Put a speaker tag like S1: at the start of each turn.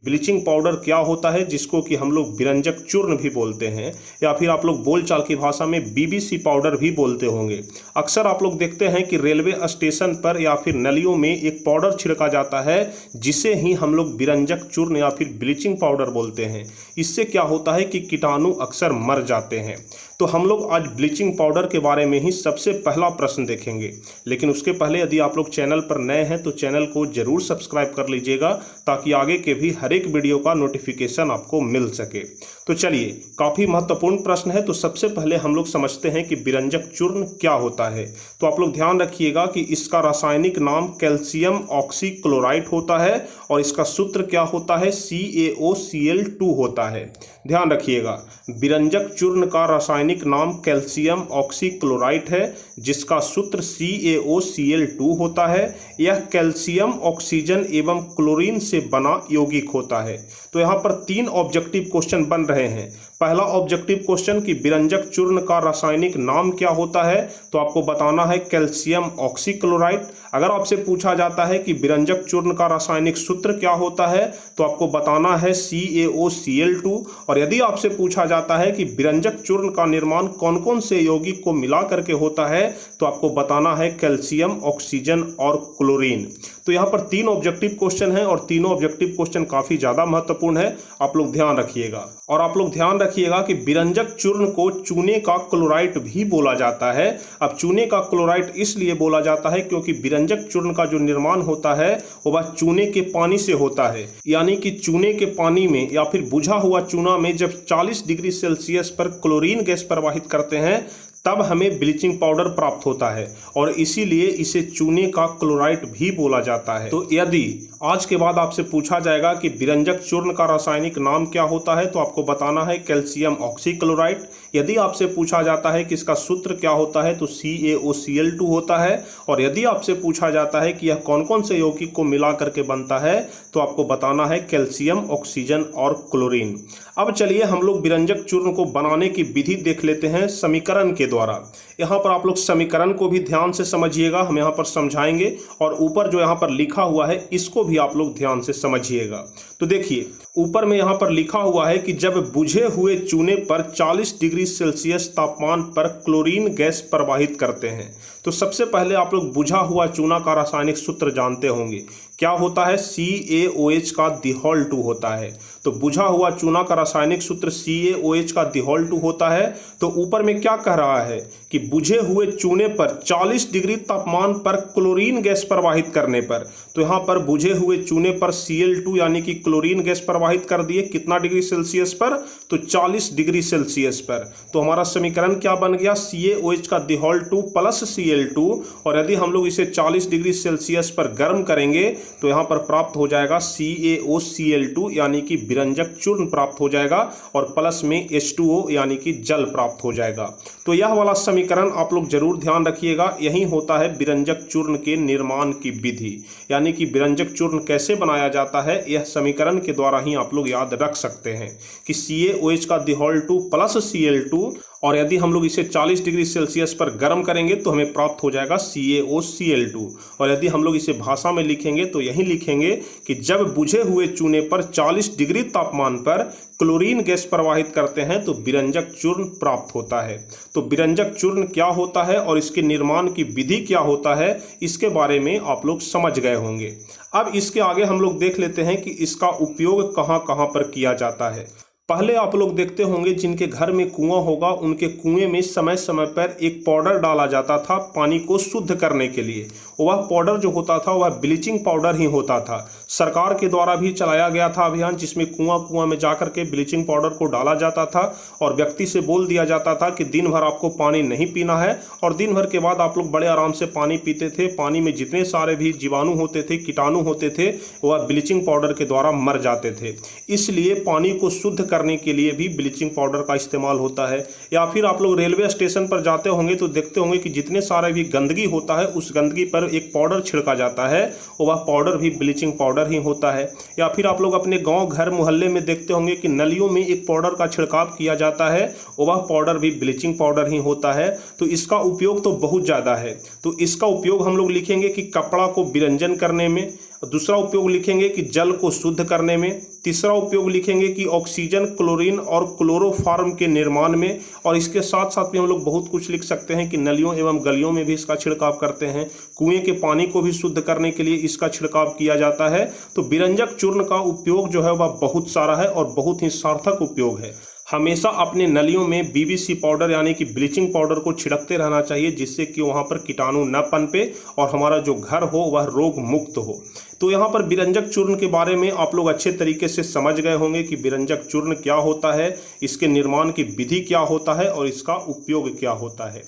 S1: Bleaching powder क्या होता है, जिसको कि हम लोग बिरंजक चूर्ण भी बोलते हैं, या फिर आप लोग बोलचाल की भाषा में बीबीसी पाउडर भी बोलते होंगे। अक्सर आप लोग देखते हैं कि रेलवे स्टेशन पर या फिर नलियों में एक पाउडर छिड़का जाता है, जिसे ही हम लोग बिरंजक चूर्ण या फिर ब्लीचिंग पाउडर बोलते हैं। इससे क्या होता है कि कीटाणु अक्सर मर जाते हैं। तो हम लोग आज ब्लीचिंग पाउडर के बारे में ही सबसे पहला प्रश्न देखेंगे, लेकिन उसके पहले यदि आप लोग चैनल पर नए हैं तो चैनल को जरूर सब्सक्राइब कर लीजिएगा, ताकि आगे के भी हर एक वीडियो का नोटिफिकेशन आपको मिल सके। तो चलिए, काफ़ी महत्वपूर्ण प्रश्न है। तो सबसे पहले हम लोग समझते हैं कि बिरंजक चूर्ण क्या होता है। तो आप लोग ध्यान रखिएगा कि इसका रासायनिक नाम कैल्शियम ऑक्सीक्लोराइड होता है और इसका सूत्र क्या होता है, CaOCl2 होता है। ध्यान रखिएगा, बिरंजक चूर्ण का रासायनिक नाम कैल्शियम ऑक्सीक्लोराइड है, जिसका सूत्र CaOCl2 होता है। यह कैल्शियम, ऑक्सीजन एवं क्लोरीन से बना यौगिक होता है। तो यहाँ पर 3 ऑब्जेक्टिव क्वेश्चन बन रहे हैं। पहला ऑब्जेक्टिव क्वेश्चन कि बिरंजक चूर्ण का रासायनिक नाम क्या होता है, तो आपको बताना है कैल्शियम ऑक्सीक्लोराइड। अगर आपसे पूछा जाता है कि बिरंजक चूर्ण का रासायनिक सूत्र क्या होता है, तो आपको बताना है CaOCl2। और यदि आपसे पूछा जाता है कि बिरंजक चूर्ण का निर्माण कौन कौन से यौगिक को मिला करके होता है, तो आपको बताना है कैल्शियम, ऑक्सीजन और क्लोरीन। तो यहाँ पर 3 ऑब्जेक्टिव क्वेश्चन है और तीनों ऑब्जेक्टिव क्वेश्चन काफ़ी ज़्यादा महत्वपूर्ण है। आप लोग ध्यान रखिएगा। और आप लोग ध्यान रखिएगा कि बिरंजक चूर्ण को चूने का क्लोराइड भी बोला जाता है। अब चूने का क्लोराइड इसलिए बोला जाता है क्योंकि बिरंजक चूर्ण का जो निर्माण होता है वह चूने के पानी से होता है। यानी कि चूने के पानी में या फिर बुझा हुआ चूना में जब 40 डिग्री सेल्सियस पर क्लोरीन गैस प्रवाहित करते हैं, तब हमें ब्लीचिंग पाउडर प्राप्त होता है और इसीलिए इसे चूने का क्लोराइड भी बोला जाता है। तो यदि आज के बाद आपसे पूछा जाएगा कि बिरंजक चूर्ण का रासायनिक नाम क्या होता है, तो आपको बताना है कैल्शियम ऑक्सीक्लोराइड। यदि आपसे पूछा जाता है कि इसका सूत्र क्या होता है, तो CaOCl2 होता है। और यदि आपसे पूछा जाता है कि यह कौन कौन से यौगिक को मिला करके बनता है, तो आपको बताना है कैल्शियम, ऑक्सीजन और क्लोरीन। अब चलिए हम लोग बिरंजक चूर्ण को बनाने की विधि देख लेते हैं समीकरण के द्वारा। यहाँ पर आप लोग समीकरण को भी ध्यान से समझिएगा, हम यहाँ पर समझाएंगे, और ऊपर जो यहाँ पर लिखा हुआ है इसको भी आप लोग ध्यान से समझिएगा। तो देखिए, ऊपर में यहाँ पर लिखा हुआ है कि जब बुझे हुए चूने पर 40 डिग्री सेल्सियस तापमान पर क्लोरीन गैस प्रवाहित करते हैं। तो सबसे पहले आप लोग बुझा हुआ चूना का रासायनिक सूत्र जानते होंगे, क्या होता है, CaOH का D2 होता है। तो बुझा हुआ चूना का रासायनिक सूत्र CaOH का D2 होता है। तो ऊपर में क्या कह रहा है कि बुझे हुए चूने पर 40 डिग्री तापमान पर क्लोरीन गैस प्रवाहित करने पर, तो यहाँ पर बुझे हुए चूने पर Cl2 यानी कि क्लोरीन गैस प्रवाहित कर दिए, कितना डिग्री सेल्सियस पर, तो 40 डिग्री सेल्सियस पर। तो हमारा समीकरण क्या बन गया, CaOH का D2 प्लस Cl2। और यदि हम लोग इसे 40 डिग्री सेल्सियस पर गर्म करेंगे तो यहाँ पर प्राप्त हो जाएगा CaOCl2 यानी कि बिरंजक चूर्ण प्राप्त हो जाएगा, और प्लस में H2O यानी कि जल प्राप्त हो जाएगा। तो यह वाला समीकरण आप लोग जरूर ध्यान रखिएगा। यही होता है बिरंजक चूर्ण के निर्माण की विधि, यानी कि बिरंजक चूर्ण कैसे बनाया जाता है, यह समीकरण के द्वारा ही आप लोग याद रख सकते हैं कि CaOH का D2 प्लस Cl2, और यदि हम लोग इसे 40 डिग्री सेल्सियस पर गर्म करेंगे तो हमें प्राप्त हो जाएगा CaOCl2। और यदि हम लोग इसे भाषा में लिखेंगे तो यही लिखेंगे कि जब बुझे हुए चूने पर 40 डिग्री तापमान पर क्लोरीन गैस प्रवाहित करते हैं तो बिरंजक चूर्ण प्राप्त होता है। तो बिरंजक चूर्ण क्या होता है और इसके निर्माण की विधि क्या होता है, इसके बारे में आप लोग समझ गए होंगे। अब इसके आगे हम लोग देख लेते हैं कि इसका उपयोग कहाँ कहाँ पर किया जाता है। पहले आप लोग देखते होंगे जिनके घर में कुआं होगा, उनके कुएं में समय समय पर एक पाउडर डाला जाता था पानी को शुद्ध करने के लिए। वह पाउडर जो होता था वह ब्लीचिंग पाउडर ही होता था। सरकार के द्वारा भी चलाया गया था अभियान, जिसमें कुआं में जाकर के ब्लीचिंग पाउडर को डाला जाता था और व्यक्ति से बोल दिया जाता था कि दिन भर आपको पानी नहीं पीना है, और दिन भर के बाद आप लोग बड़े आराम से पानी पीते थे। पानी में जितने सारे भी जीवाणु होते थे, कीटाणु होते थे, वह ब्लीचिंग पाउडर के द्वारा मर जाते थे। इसलिए पानी को शुद्ध करने के लिए भी ब्लीचिंग पाउडर का इस्तेमाल होता है। या फिर आप लोग रेलवे स्टेशन पर जाते होंगे तो देखते होंगे कि जितने सारे भी गंदगी होता है उस गंदगी पर एक पाउडर छिड़का जाता है, वह पाउडर भी ब्लीचिंग पाउडर ही होता है। या फिर आप लोग अपने गांव घर मोहल्ले में देखते होंगे कि नलियों में एक पाउडर का छिड़काव किया जाता है, वह पाउडर भी ब्लीचिंग पाउडर ही होता है। तो इसका उपयोग तो बहुत ज़्यादा है। तो इसका उपयोग हम लोग लिखेंगे कि कपड़ा को विरंजन करने में, दूसरा उपयोग लिखेंगे कि जल को शुद्ध करने में। तीसरा उपयोग लिखेंगे कि ऑक्सीजन, क्लोरीन और क्लोरोफॉर्म के निर्माण में। और इसके साथ साथ भी हम लोग बहुत कुछ लिख सकते हैं कि नलियों एवं गलियों में भी इसका छिड़काव करते हैं। कुएं के पानी को भी शुद्ध करने के लिए इसका छिड़काव किया जाता है। तो बिरंजक चूर्ण का उपयोग जो है वह बहुत सारा है और बहुत ही सार्थक उपयोग है। हमेशा अपने नलियों में बीबीसी पाउडर यानी कि ब्लीचिंग पाउडर को छिड़कते रहना चाहिए, जिससे कि वहाँ पर कीटाणु न पनपे और हमारा जो घर हो वह रोग मुक्त हो। तो यहाँ पर बिरंजक चूर्ण के बारे में आप लोग अच्छे तरीके से समझ गए होंगे कि बिरंजक चूर्ण क्या होता है, इसके निर्माण की विधि क्या होता है और इसका उपयोग क्या होता है।